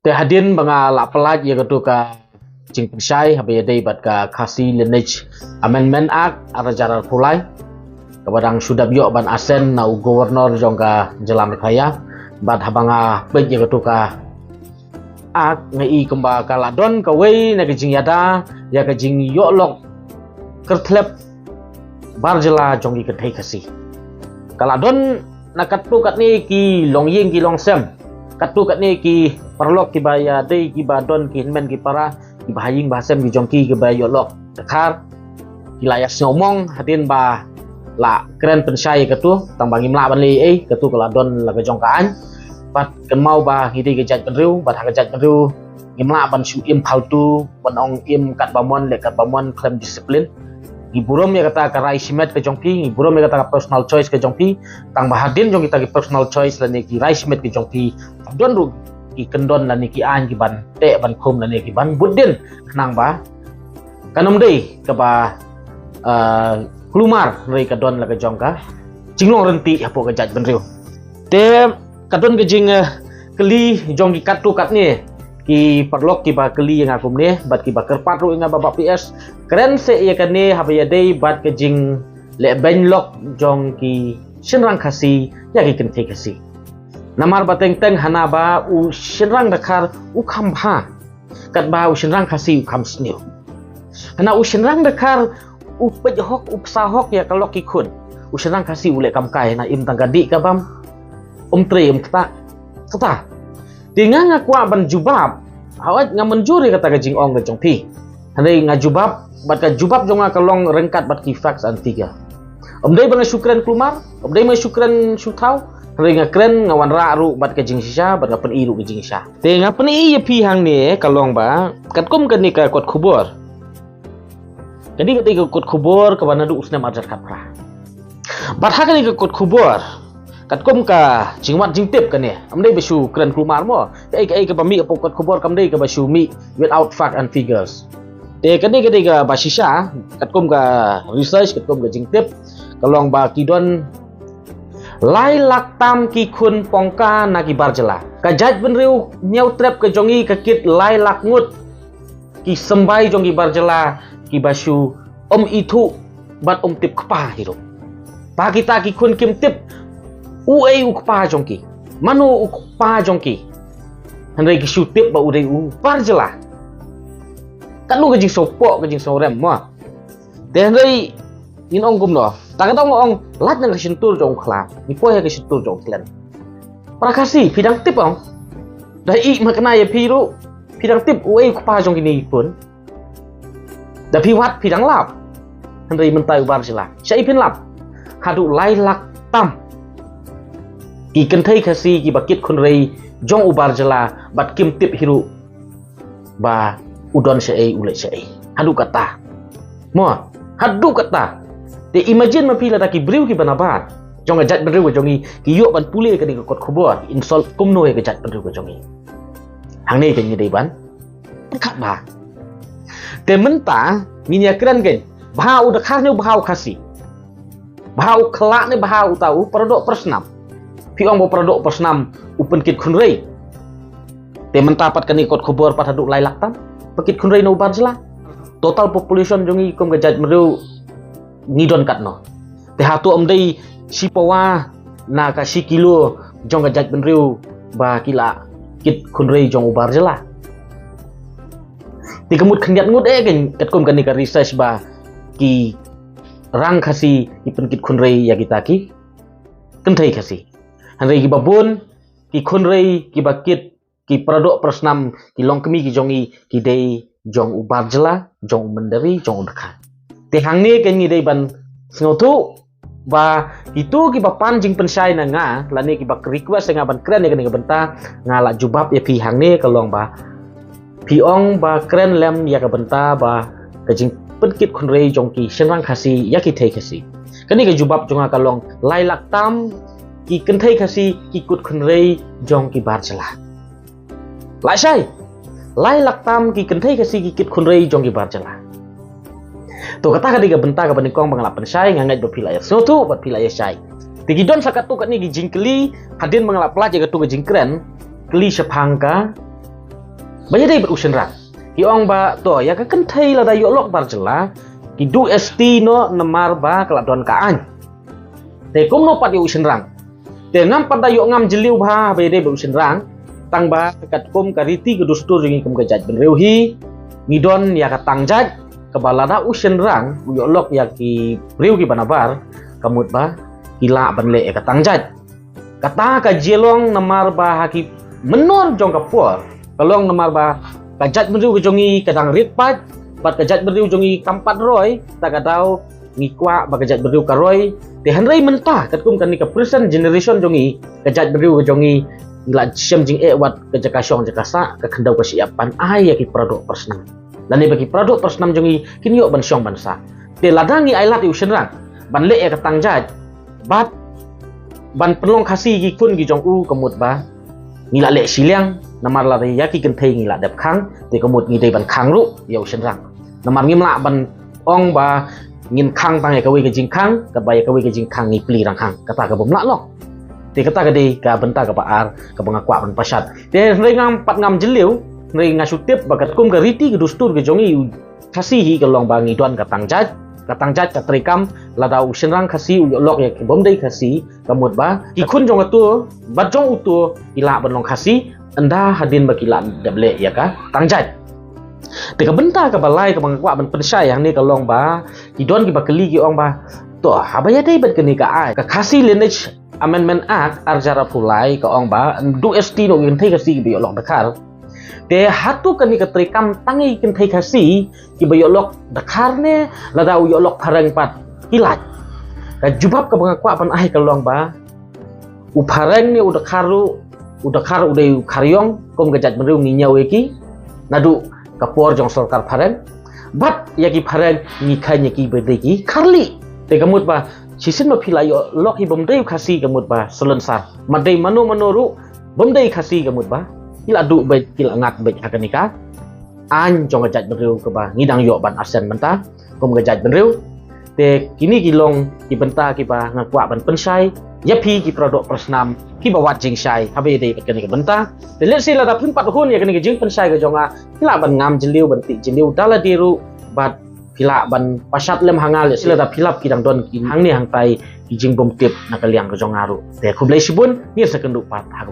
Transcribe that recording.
Te hadin banga la pelaj ya ketu ka jing pensai habe ya dei bat ka Khasi Lineage Amendment Act arajarar pulai kabadang sudah biok ban asen na gubernur jongka jelam kaya bat habanga pej ya ketu ka ak ngai kemba kaladon kawei na jing yada ya ka jing yoklok kertlep barjela jongi kedai kasi kaladon na katu kat ni ki longying ki longsem katu kat ni ki perlok ki baya dei ki badon ki men ki para ki bahaying bahasem ki jongki ki baya yoklok dekar ki layas ngomong hadin ba la keren pensai katu tang bangi mla ban li katu kaladon la ka jongkaan pat kan mau ba hidi ke jat penriu bat ha ke jat penriu gimla ban su im paltu ban ong im kat bamon le kat bamon claim disiplin giburom ya kata karai simet ke jongki giburom ya kata personal choice ke jongki tang bahadin jong kita ke personal choice la ni ki rai simet ke jongki don ru ki kendon la ni ki an ki ban te ban khum la ni ki ban budin kenang ba kanom dei ke ba kelumar rei ka don la ke jongka jinglong renti apo ke jat benriu te kadon ke jing keli jong ki katu kat ni ki perlok ki ba keli yang akum ni bat ki ba kerpat ru inga baba PS keren se ya kan ni ha ya dei bat ke jing le benlok jong ki shinrang khasi ya ki kente khasi namar bateng teng hana ba u shinrang dakar u kham bha kat ba u shinrang khasi u kham sniu hana u shinrang dakar u pejhok u psahok ya kalok ki khun u shinrang khasi u le kam kai na im tanggadi ka bam tri kata dengan ngaku ban jubab awat ngamanjuri kata gajing ong gajong pi handai ngajubab bat ka jubab jonga kalong rengkat bat ki fax antiga dei bang syukran kelumar dei mai syukran sutau handai ngakren ngawan ra ru bat ka jing sisa bat ka pen iru ka jing sisa te ngapen i pi hang ni kalong ba katkum kan ni ka kot khubor jadi ketika kot khubor ka bana du usna ajar kapra bat ha kan ni ka kot khubor katkum ka jingwat jingtip kan ya amdei besu keren kelumar mo ai ka pami pokot kubor kamdei ka basu mi without fact and figures te kani ka basisa katkum ka research katkum ka jingtip kalong ba kidon lai laktam ki khun pongka na ki barjela ka jaj benriu nyau trap ka jongi ka kit lai lakngut ki sembai jongi barjela ki basu itu bat tip kpa hirup pa kita ki khun kim tip uai ukpa jongki manu ukpa jongki handai ki syutip ba udai barjela kan lu gajing sopo gajing sorem mo de handai in ong gum no tak tong ong lat nang sentur jong khla ni po ya ke sentur jong klen prakasi pidang tip ong dai makna ya piru pidang tip uai ukpa jongki ni pun da piwat pidang lap handai mentai barjela sai pin lap hadu lai lak tam ki kentai khasi ki bakit khun rei jong ubar jela bat kim tip hiru ba udon sei ule sei hadu kata mo hadu kata te imagine ma pila ki briu ki banabat jong ajat briu jongi ki yo ban pule ka ni kot khobor insol kumno ke jat briu ka jongi hang ni ke ni dei ban khat ba te menta minya kran ke bhau da khas ni bhau khasi bhau khlak ni bhau tau produk persnam piong bo produk persnam upen kit khunrei te mentapat kani kot khobor pat haduk lai laktam pakit khunrei no barjela total population jongi kom gajat meru ngidon katno te hatu amdei sipawa na ka si kilo jong gajat benriu ba kila kit khunrei jong barjela ti kemut khanyat ngut gen katkom kani ka research ba ki rang khasi ipen kit khunrei ya kita ki kentai khasi handai ki babun ki khunrei ki bakit ki produk persnam ki longkemi ki jongi ki dei jong ubarjela jong mendari jong udakha te hang ni ken ni dei ban sngotu ba itu ki bapan jing pensai na nga lani ki bak request nga ban kren ni benta nga la jubab ya pi hang ni kalong ba piong ba kren lem ya ka benta ba ka jing penkit khunrei jong ki shenrang khasi ya ki thei khasi kani ka jubab jonga kalong lai laktam ki kentai khasi ki kut khunrei jong ki barjela lai sai lai laktam ki kentai khasi ki kit khunrei jong ki barjela to kata ka diga benta ka banikong bangalap pensai ngangai do pilaya so tu bat pilaya sai tigi don sakatu kat ni gi jingkeli hadin mangalap pelajar ka tu ga jingkren kli sepangka Baya dai berusin ran. Ki ong ba to ya ka kentai la da yo lok bar jela. Ki du esti no nemar ba keladon ka an. Te kum no pat yo usin rang. Te ngam pada yo ngam jeliu ba baya dai berusin rang. Tang ba kat kum kariti ke dustur ringi kum gajat ben reuhi. Ngidon ya ka tangjat kebalada usin rang yo lok ya ki riu ki banabar kamut ba kila banle ka tangjat. Kata ka jelong nemar ba haki menor jong kapor. Kalong nemar ba kajat beriu kejongi kadang ritpat bat kajat beriu jongi kampat roy tak kadau ngikwa ba kajat beriu karoy te hanrei mentah katkum kan ni ka present generation jongi kajat beriu kejongi ila jam jing wat kajakasong jakasa ka kandau kesiapan ai ya ki produk persnam dan ni bagi produk persnam jongi kini yo ban syong bansa te ladangi ailat yu senrang ban le ka tangjat bat ban penlong kasih gi kun gi jong u kemut ba ngila le siliang namar la ya ki kenthei ngila dap khang te kemut ngi dei ban khang ru yo senrang namar ngimla ban ong ba ngin khang tang ya kawi ke jing khang ka ba ya kawi ke jing khang ngi pli rang khang kata ka bomla lok te kata ka dei ka benta ka baar ka bangakwa ban pasat te ngam pat ngam jeliu ngai ngasutip bakat kum ka riti ke dustur ke jongi kasih hi ka long ba ngi don ka tangjat ka trikam lada u senrang kasih u lok ya ki bom dei kasih kamut ba ki kun jong atu bat jong utu ila ban long kasih anda hadin bakilan dable ya ka tangjat te ka benta ka balai ka bangakwa ban pensai yang ni ka long ba ki don ki bakeli ki ong ba to habaya dei bat keni ka ai ka kasih lineage amendment act arjara pulai ka ong ba du st no yin thei kasih bi lok dakar te hatu kani ka trikam tangi kin thei kasih ki bi lok dakar ne lada u lok parang pat kilat ka jubab ka bangakwa ban ai ka long ba u parang ni u dakar udai karyong kom gajat beriu nginyau eki nadu kapor jong sarkar parang bat yaki parang ngikanya ki bedeki karli te kamut ba sisin ma phila yo lok hi bomdei khasi kamut ba solensar madei manu manoru bomdei khasi kamut ba ila du be kila ngak be hakanika an jong gajat beriu ke ba ngidang yo ban asen menta kom gajat beriu te kini kilong ki benta ki ba ngakwa ban pensai yapi ki produk persnam ki bawat jing sai habe dei pat kani ka benta te let sila da pun pat hun ya kani ka jing pensai ka jonga kila ban ngam jeliu ban ti jeliu dala diru bat kila ban pasat lem hangal sila da pilap ki dang don ki hang ni hang tai ki jing bom tip nakaliang ka jongaru te khublai sibun ni sa kendu pat ha